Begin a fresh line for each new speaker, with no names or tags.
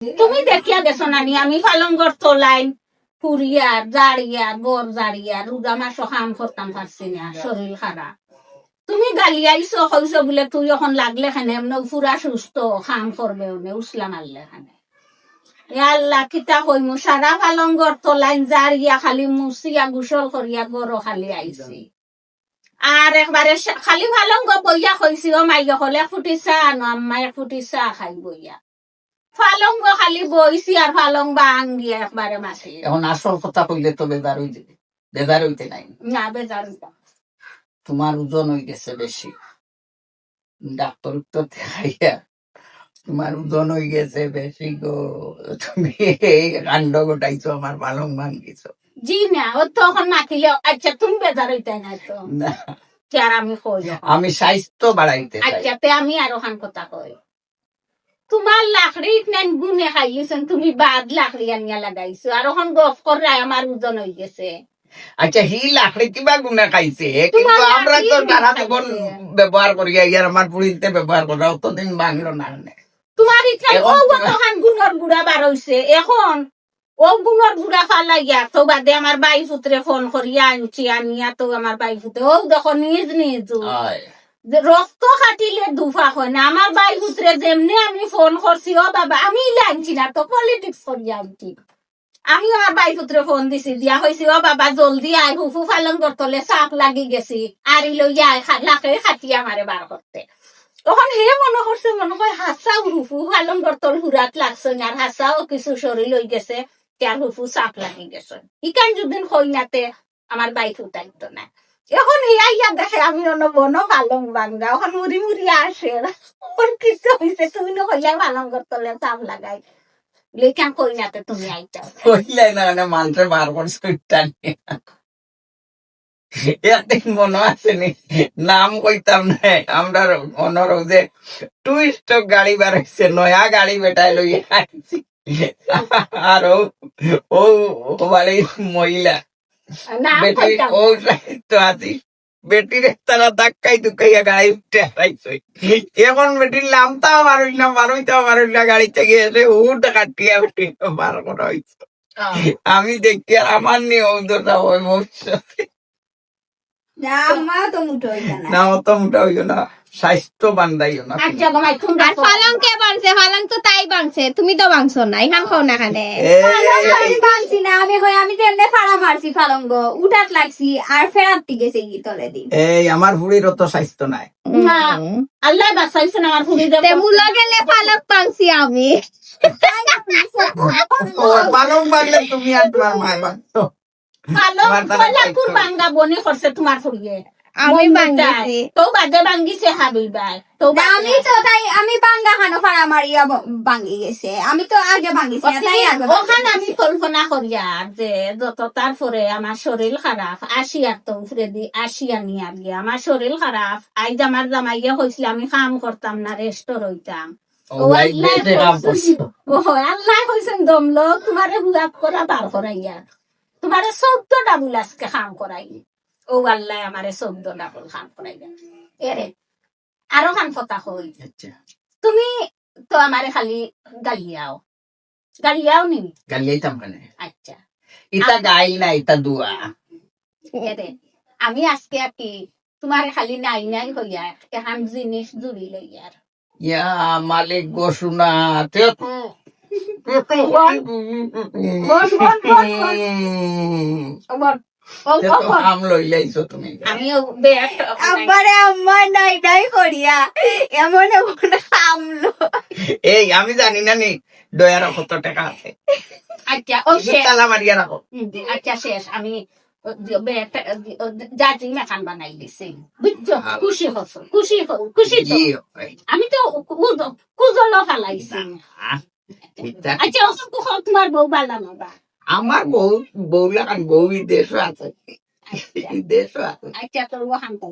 তুমি দেখিয়া গেছো নানি আমি পালঙ্গর তোলাইন ফুরিয়ার জাড়িয়ার বর জাড়িয়ার রোজা মাসও কাম করতাম পারছি না শরীর খারাপ তুমি গালিয়াইছো হইছো বলে তুই এখন লাগলে খানে এমন পুরা সুস্থ কাম করবে উসলা মারলে খানে আল্লাহ কিতা কইমু সারা পালঙ্গর তোলাইন জাড়িয়া খালি মুসিয়া গুসল করিয়া গরো খালি আইছি আর একবারে খালি পালঙ্গ বইয়া কইছি ও মাইয়া হলে ফুটি চা আনো আম্মা এক ফুটি চা খাই বইয়া পালঙ্গ খালি বইছি আর পালং ভাঙ্গিয়া একবারে মাছি
এখন আসল কথা কইলে তো বেজার হই যাবে বেজার হইতে নাই
না বেজার
তোমার ওজন হয়ে গেছে বেশি ডাক্তার তো দেখাইয়া তোমার ওজন হয়ে গেছে বেশি গো তুমি এই কাণ্ড গোটাইছো আমার পালং ভাঙ্গিছো
জি না ও তখন মাতিলে আচ্ছা তুমি বেজার হইতে না তো
না
কি আর আমি কই
আমি স্বাস্থ্য বাড়াইতে চাই
আচ্ছা তে আমি আরো খান কথা কই তোমার লাকড়ি নেন গুনে খাইছেন তুমি বাদ লাকড়ি আনিয়া লাগাইছো আর এখন গফ করে আমার ওজন হয়ে গেছে
আচ্ছা হি লাকড়ি কিবা গুণা খাইছে কিন্তু আমরা তো সারা জীবন ব্যবহার করি ইয়ার আমার পুরীতে ব্যবহার করা অতদিন ভাঙলো না
তোমার ইচ্ছা ও তখন গুণর গুড়া বার হইছে এখন ও গুণর গুড়া ফালাইয়া তো বাদে আমার বাই পুত্রে ফোন করিয়া আনছি আনিয়া তো আমার বাই পুত্রে ও দেখো নিজ নিজ রক্ত খাটিলে দুফা হয় না আমার বাই পুত্রে যেমনি আমি ফোন করছি ও বাবা আমি লাগছি না তো পলিটিক্স করিয়া আনছি আমি আমার বাই পুত্রে ফোন দিছি দিয়া হয়েছি ও বাবা জলদি আয় হুফু ফালন করতলে চাপ লাগি গেছি আর লইয়া লাখে খাটিয়া মারে বার করতে তখন হে মনে করছে মনে হয় হাসাও হুফু ফালন করতল হুরাত লাগছে না আর হাসাও কিছু শরীর লই গেছে তার হুফু চাপ লাগি গেছে ইকান যদিন হই নাতে আমার বাই ফুটাইতো না এখন ইয়া দেখে আমি অন্য বন পালং বাঙ্গা এখন মুড়ি মুড়ি আসে ওর কিছু হয়েছে তুমি হইয়া পালং করতলে চাপ লাগাই লেখান কই নাতে তুমি আইতা
কইলাই না মানে মানুষের বার করছে একদিন মনে আছে নি নাম কইতাম না আমরা অনর যে টুইস্ট গাড়ি বার হয়েছে নয়া গাড়ি বেটায় লই আইছি আর ও বাড়ির মহিলা বেটি ও তো আছি বেটির তারা ধাক্কাই দুকাইয়া গাড়ি উঠে হারাইছে এখন বেটির নামতাও পারুই না পারুইতাও পারুই না গাড়ি থেকে এসে উঠ কাটিয়া বেটি বার করা হয়েছে আমি দেখি আর আমার নিয়ে ওটা ওই ভবিষ্যতে না অত মোটা হইও না স্বাস্থ্য বান্ধাইও না
পালং কে বানছে পালং তো তাই বানছে তুমি তো বাংছো না এখান খাও না খানে
বানছি না আমি হয় আমি তেমনে ফাড়া মারছি ফালঙ্গ উঠাত লাগছি আর ফেরাত গেছে কি তলে দিন
এই আমার ফুড়ির অত স্বাস্থ্য নাই
আল্লাহ বাঁচাইছে না আমার ফুলি দেব
মুলা গেলে পালং বানছি আমি
পালং বানলে তুমি আর তোমার মায় বানছো
পালং কোলাপুর বাঙ্গা বনে করছে তোমার ফুলিয়ে
আমি বাঙ্গিছি
তো বাদে বাঙ্গিছে হাবিবাই তো
আমি তো তাই আমি বাঙ্গা খানো ফাড়া মারিয়া ভাঙ্গি গেছে আমি তো আগে ভাঙ্গিছি তাই আগে
ওখানে আমি কল্পনা করিয়া যে যত তারপরে আমার শরীর খারাপ আসিয়ার তো উপরে দি আসিয়া নিয়ে আর গিয়ে আমার শরীর খারাপ আজ আমার জামাইয়া হয়েছিল আমি কাম করতাম না রেস্ট রইতাম আল্লাহ কইছেন দমলো তোমারে হুয়াত করা বার করাইয়া তোমারে 14টা বুল আজকে কাম করাই ও আল্লাহ আমারে 14টা বুল কাম করাইয়া এরে আরো কাম কথা হই তুমি তো আমারে খালি গালিয়াও নি
গালিয়াইতাম কেন
আচ্ছা
ইটা গাইল না ইটা দুয়া
এরে আমি আজকে কি তোমার খালি নাই নাই হইয়া এখন জিনিস জুড়ি লইয়ার
ইয়া মালিক গো শুনা আম লইলাইছো তুমি
আমিও
আব্বারে আম্মা নাই নাই করিয়া এমন এমন আমলো
এই আমি জানি না নি দয়ার কত টাকা আছে
আচ্ছা ও শেষ
তালা মারিয়া রাখো
আচ্ছা শেষ আমি জাজি মেখান বানাই দিছি বুঝছো খুশি হস খুশি খুশি আমি তো কুজল ফালাইছি আচ্ছা তোমার বউ বালানো বা
আমার বউ লাগান বউ দেশ আছে দেশ আছে
আচ্ছা তোর ওখান তো